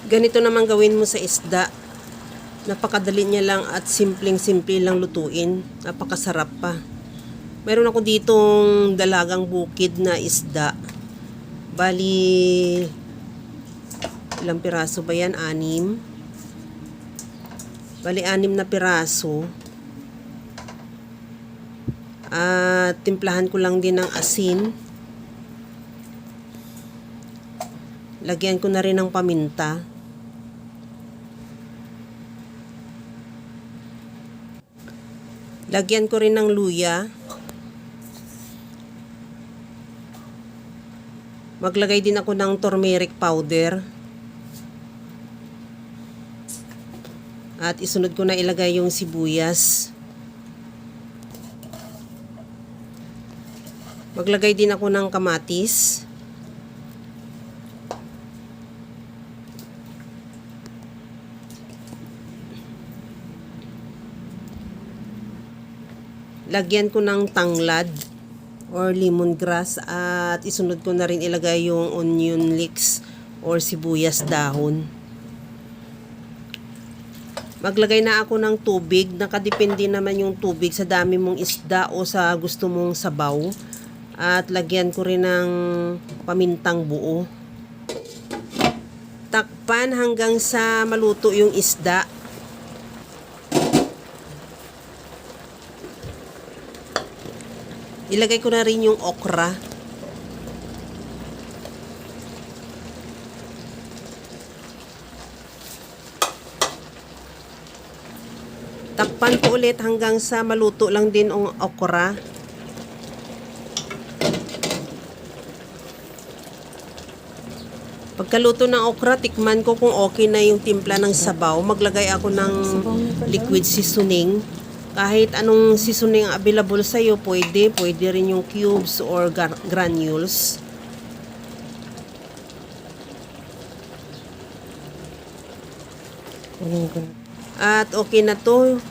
Ganito naman gawin mo sa isda. Napakadali niya lang at simpleng-simple lang lutuin. Napakasarap pa. Meron ako ditong dalagang bukid na isda. Bali, ilang piraso ba yan? 6. Bali, 6 na piraso. At timplahan ko lang din ng asin. Lagyan ko na rin ng paminta. Lagyan ko rin ng luya. Maglagay din ako ng turmeric powder. At isunod ko na ilagay yung sibuyas. Maglagay din ako ng kamatis. Lagyan ko ng tanglad or lemongrass at isunod ko na rin ilagay yung onion leeks or sibuyas dahon. Maglagay na ako ng tubig. Nakadepende naman yung tubig sa dami mong isda o sa gusto mong sabaw. At lagyan ko rin ng pamintang buo. Takpan hanggang sa maluto yung isda. Ilagay ko na rin yung okra. Takpan ko ulit hanggang sa maluto lang din ang okra. Pagkaluto ng okra, tikman ko kung okay na yung timpla ng sabaw. Maglagay ako ng liquid seasoning. Kahit anong seasoning available sa'yo, pwede. Pwede rin yung cubes or granules. At okay na to.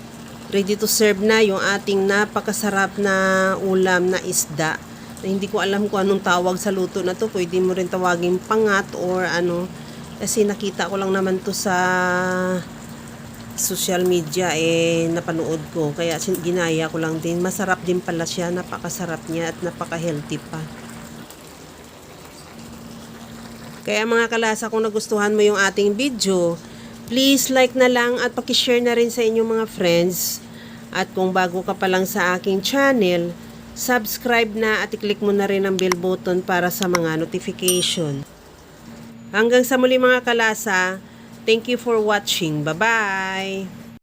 Ready to serve na yung ating napakasarap na ulam na isda. Na hindi ko alam kung anong tawag sa luto na to. Pwede mo rin tawagin pangat or ano. Kasi nakita ko lang naman to sa social media, napanood ko. Kaya ginaya ko lang din. Masarap din pala siya. Napakasarap niya at napaka-healthy pa. Kaya mga kalasa, kung nagustuhan mo yung ating video, please like na lang at pakishare na rin sa inyong mga friends. At kung bago ka pa lang sa aking channel, subscribe na at i-click mo na rin ang bell button para sa mga notification. Hanggang sa muli mga kalasa, thank you for watching. Bye-bye!